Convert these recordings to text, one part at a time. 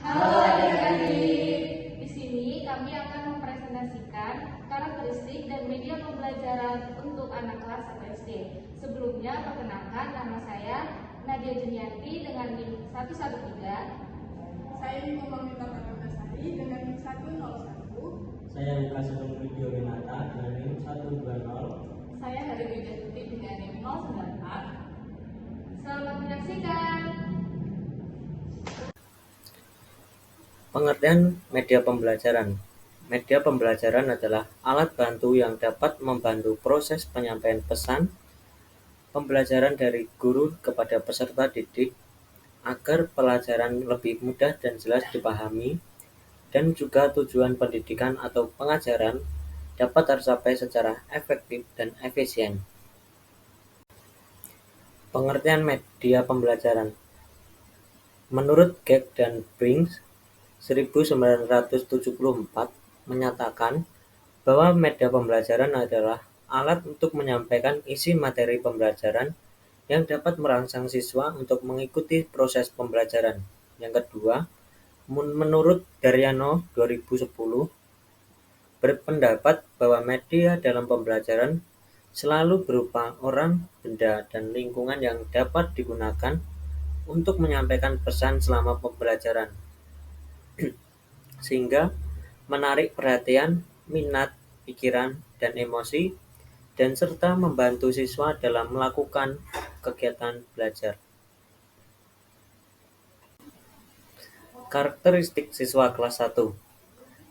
Halo adik-adik. Di sini kami akan mempresentasikan karakteristik dan media pembelajaran untuk anak kelas 1 SD. Sebelumnya, perkenalkan nama saya Nadia Junianti dengan NIM 113. Saya Miko Mamita Pratama dengan NIM 101. Saya Lukas Video Renata dengan NIM 120. Saya Hari Widyatuti dengan NIM 094. Selamat menyaksikan. Pengertian media pembelajaran. Media pembelajaran adalah alat bantu yang dapat membantu proses penyampaian pesan pembelajaran dari guru kepada peserta didik agar pelajaran lebih mudah dan jelas dipahami, dan juga tujuan pendidikan atau pengajaran dapat tercapai secara efektif dan efisien. Pengertian media pembelajaran. Menurut Geek dan Brings 1974 menyatakan bahwa media pembelajaran adalah alat untuk menyampaikan isi materi pembelajaran yang dapat merangsang siswa untuk mengikuti proses pembelajaran. Yang kedua, menurut Daryano 2010 berpendapat bahwa media dalam pembelajaran selalu berupa orang, benda, dan lingkungan yang dapat digunakan untuk menyampaikan pesan selama pembelajaran, sehingga menarik perhatian, minat, pikiran, dan emosi, dan serta membantu siswa dalam melakukan kegiatan belajar. Karakteristik siswa kelas 1.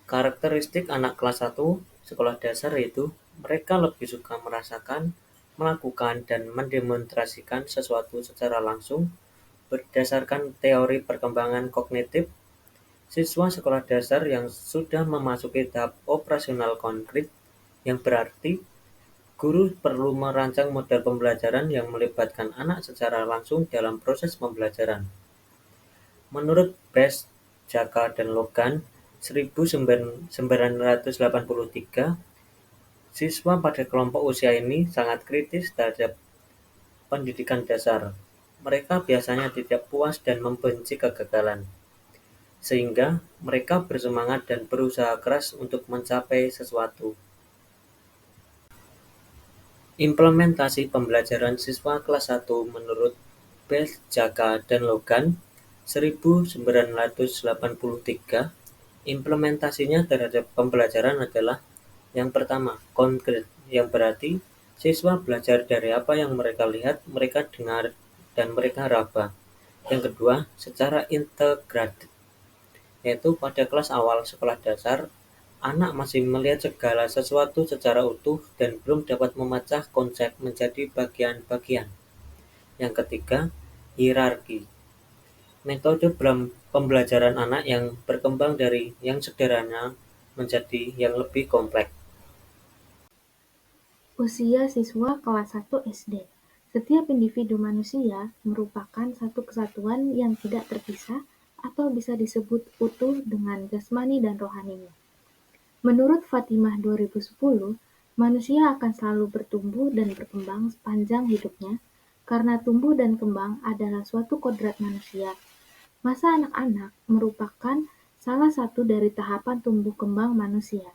Karakteristik anak kelas 1 sekolah dasar yaitu mereka lebih suka merasakan, melakukan, dan mendemonstrasikan sesuatu secara langsung berdasarkan teori perkembangan kognitif. Siswa sekolah dasar yang sudah memasuki tahap operasional konkret, yang berarti guru perlu merancang model pembelajaran yang melibatkan anak secara langsung dalam proses pembelajaran. Menurut Best, Jaka, dan Logan 1983, siswa pada kelompok usia ini sangat kritis terhadap pendidikan dasar. Mereka biasanya tidak puas dan membenci kegagalan, sehingga mereka bersemangat dan berusaha keras untuk mencapai sesuatu. Implementasi pembelajaran siswa kelas 1 menurut Best, Jaka, dan Logan 1983, implementasinya terhadap pembelajaran adalah: yang pertama, konkret, yang berarti siswa belajar dari apa yang mereka lihat, mereka dengar, dan mereka raba. Yang kedua, secara integratif, yaitu pada kelas awal sekolah dasar, anak masih melihat segala sesuatu secara utuh dan belum dapat memecah konsep menjadi bagian-bagian. Yang ketiga, hierarki. Metode pembelajaran anak yang berkembang dari yang sederhana menjadi yang lebih kompleks. Usia siswa kelas 1 SD. Setiap individu manusia merupakan satu kesatuan yang tidak terpisah atau bisa disebut utuh dengan jasmani dan rohaninya. Menurut Fatimah 2010, manusia akan selalu bertumbuh dan berkembang sepanjang hidupnya karena tumbuh dan kembang adalah suatu kodrat manusia. Masa anak-anak merupakan salah satu dari tahapan tumbuh kembang manusia.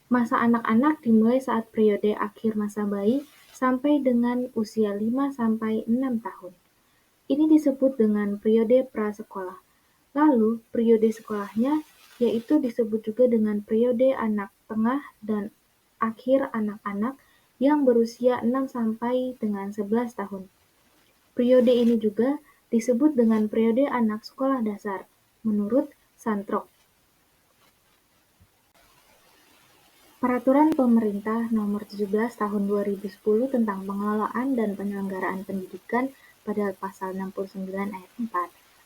Masa anak-anak dimulai saat periode akhir masa bayi sampai dengan usia 5-6 tahun. Ini disebut dengan periode prasekolah. Lalu, periode sekolahnya yaitu disebut juga dengan periode anak tengah dan akhir anak-anak yang berusia 6 sampai dengan 11 tahun. Periode ini juga disebut dengan periode anak sekolah dasar, menurut Santrok. Peraturan Pemerintah Nomor 17 Tahun 2010 tentang Pengelolaan dan Penyelenggaraan Pendidikan pada Pasal 69 Ayat 4,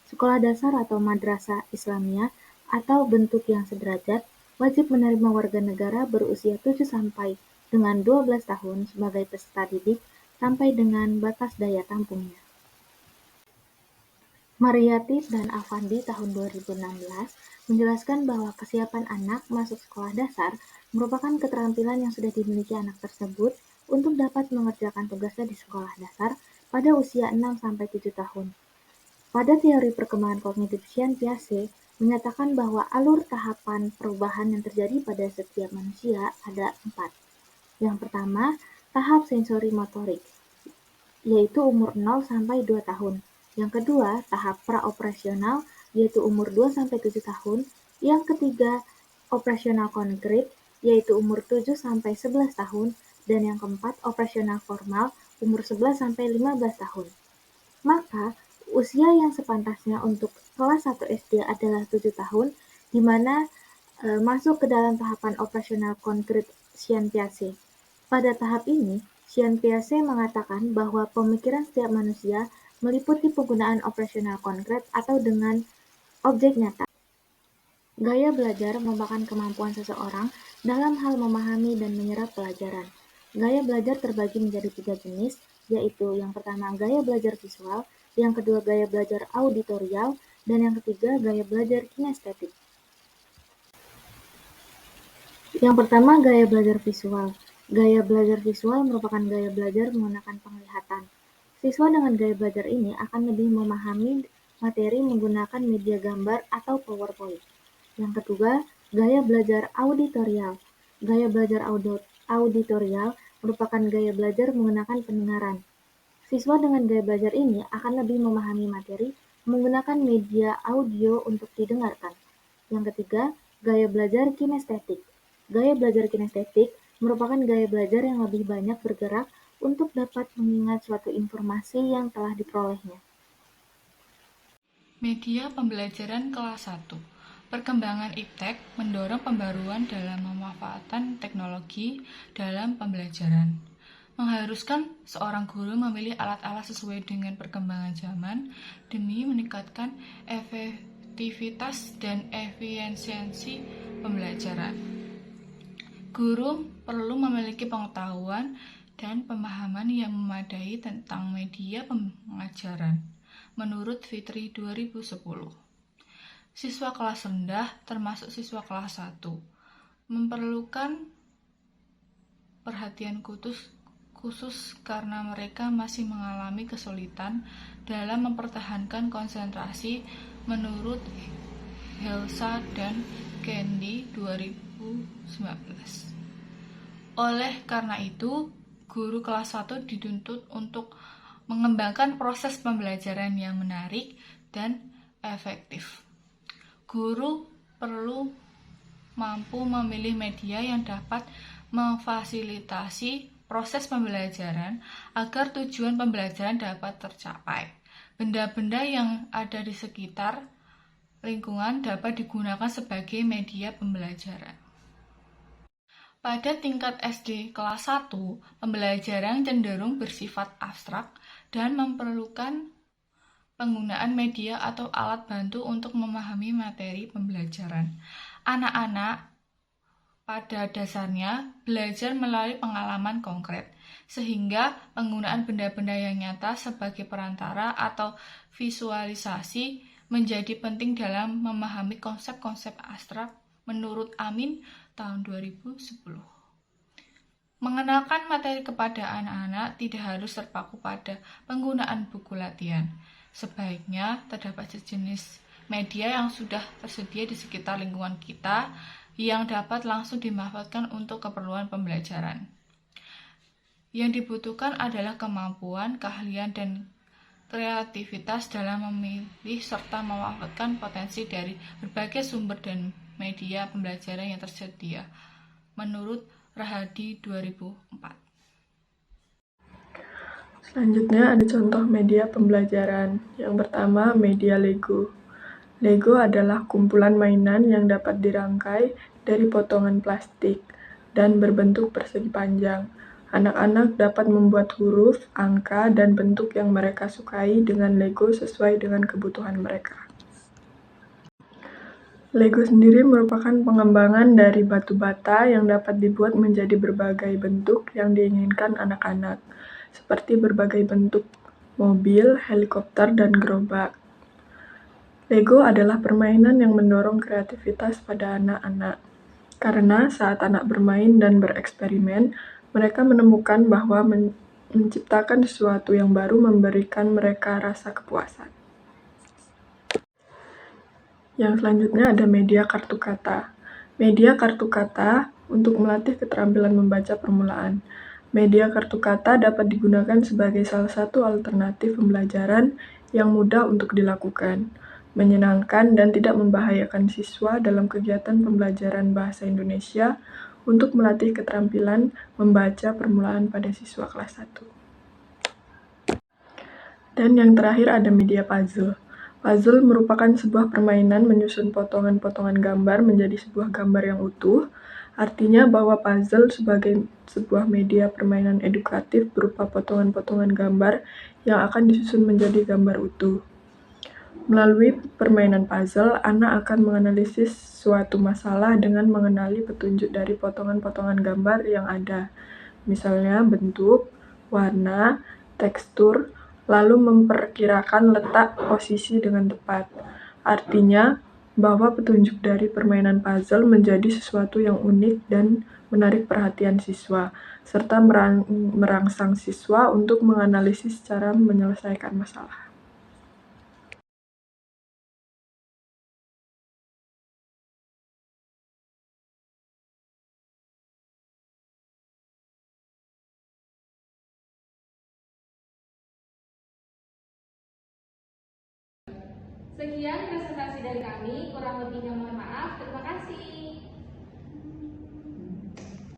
sekolah dasar atau madrasah Islamiyah atau bentuk yang sederajat wajib menerima warga negara berusia 7 sampai dengan 12 tahun sebagai peserta didik sampai dengan batas daya tampungnya. Mariyati dan Afandi tahun 2016 menjelaskan bahwa kesiapan anak masuk sekolah dasar merupakan keterampilan yang sudah dimiliki anak tersebut untuk dapat mengerjakan tugasnya di sekolah dasar pada usia 6-7 tahun. Pada teori perkembangan kognitif Jean Piaget menyatakan bahwa alur tahapan perubahan yang terjadi pada setiap manusia ada 4. Yang pertama, tahap sensori motorik, yaitu umur 0 sampai 2 tahun. Yang kedua, tahap praoperasional, yaitu umur 2 sampai 7 tahun. Yang ketiga, operasional konkret, yaitu umur 7 sampai 11 tahun. Dan yang keempat, operasional formal, umur 11 sampai 15 tahun. Maka, usia yang sepantasnya untuk kelas 1 SD adalah 7 tahun, di mana masuk ke dalam tahapan operasional konkret Jean Piaget. Pada tahap ini, Jean Piaget mengatakan bahwa pemikiran setiap manusia meliputi penggunaan operasional konkret atau dengan objek nyata. Gaya belajar merupakan kemampuan seseorang dalam hal memahami dan menyerap pelajaran. Gaya belajar terbagi menjadi 3 jenis, yaitu yang pertama gaya belajar visual, yang kedua gaya belajar auditorial, dan yang ketiga gaya belajar kinestetik. Yang pertama, gaya belajar visual. Gaya belajar visual merupakan gaya belajar menggunakan penglihatan. Siswa dengan gaya belajar ini akan lebih memahami materi menggunakan media gambar atau PowerPoint. Yang kedua, gaya belajar auditorial. Gaya belajar auditorial merupakan gaya belajar menggunakan pendengaran. Siswa dengan gaya belajar ini akan lebih memahami materi menggunakan media audio untuk didengarkan. Yang ketiga, gaya belajar kinestetik. Gaya belajar kinestetik merupakan gaya belajar yang lebih banyak bergerak untuk dapat mengingat suatu informasi yang telah diperolehnya. Media pembelajaran kelas 1. Perkembangan iptek mendorong pembaruan dalam pemanfaatan teknologi dalam pembelajaran. Mengharuskan seorang guru memilih alat-alat sesuai dengan perkembangan zaman demi meningkatkan efektivitas dan efisiensi pembelajaran. Guru perlu memiliki pengetahuan dan pemahaman yang memadai tentang media pengajaran, menurut Fitri 2010. Siswa kelas rendah, termasuk siswa kelas 1, memerlukan perhatian khusus karena mereka masih mengalami kesulitan dalam mempertahankan konsentrasi, menurut Helsa dan Candy 2019. Oleh karena itu, guru kelas 1 dituntut untuk mengembangkan proses pembelajaran yang menarik dan efektif. Guru perlu mampu memilih media yang dapat memfasilitasi proses pembelajaran agar tujuan pembelajaran dapat tercapai. Benda-benda yang ada di sekitar lingkungan dapat digunakan sebagai media pembelajaran. Pada tingkat SD kelas 1, pembelajaran cenderung bersifat abstrak dan memerlukan penggunaan media atau alat bantu untuk memahami materi pembelajaran. Anak-anak pada dasarnya belajar melalui pengalaman konkret, sehingga penggunaan benda-benda yang nyata sebagai perantara atau visualisasi menjadi penting dalam memahami konsep-konsep abstrak, menurut Amin tahun 2010. Mengenalkan materi kepada anak-anak tidak harus terpaku pada penggunaan buku latihan. Sebaiknya terdapat sejenis media yang sudah tersedia di sekitar lingkungan kita yang dapat langsung dimanfaatkan untuk keperluan pembelajaran. Yang dibutuhkan adalah kemampuan, keahlian, dan kreativitas dalam memilih serta memanfaatkan potensi dari berbagai sumber dan media pembelajaran yang tersedia, menurut Rahadi 2004. Selanjutnya ada contoh media pembelajaran. Yang pertama, media Lego. Lego adalah kumpulan mainan yang dapat dirangkai dari potongan plastik dan berbentuk persegi panjang. Anak-anak dapat membuat huruf, angka, dan bentuk yang mereka sukai dengan Lego sesuai dengan kebutuhan mereka. Lego sendiri merupakan pengembangan dari batu bata yang dapat dibuat menjadi berbagai bentuk yang diinginkan anak-anak, seperti berbagai bentuk mobil, helikopter, dan gerobak. Lego adalah permainan yang mendorong kreativitas pada anak-anak, karena saat anak bermain dan bereksperimen, mereka menemukan bahwa menciptakan sesuatu yang baru memberikan mereka rasa kepuasan. Yang selanjutnya ada media kartu kata. Media kartu kata untuk melatih keterampilan membaca permulaan. Media kartu kata dapat digunakan sebagai salah satu alternatif pembelajaran yang mudah untuk dilakukan, menyenangkan dan tidak membahayakan siswa dalam kegiatan pembelajaran bahasa Indonesia untuk melatih keterampilan membaca permulaan pada siswa kelas 1. Dan yang terakhir ada media puzzle. Puzzle merupakan sebuah permainan menyusun potongan-potongan gambar menjadi sebuah gambar yang utuh. Artinya bahwa puzzle sebagai sebuah media permainan edukatif berupa potongan-potongan gambar yang akan disusun menjadi gambar utuh. Melalui permainan puzzle, anak akan menganalisis suatu masalah dengan mengenali petunjuk dari potongan-potongan gambar yang ada. Misalnya bentuk, warna, tekstur, lalu memperkirakan letak posisi dengan tepat. Artinya, bahwa petunjuk dari permainan puzzle menjadi sesuatu yang unik dan menarik perhatian siswa, serta merangsang siswa untuk menganalisis cara menyelesaikan masalah. Sekian presentasi dari kami, kurang lebihnya mohon maaf. Terima kasih.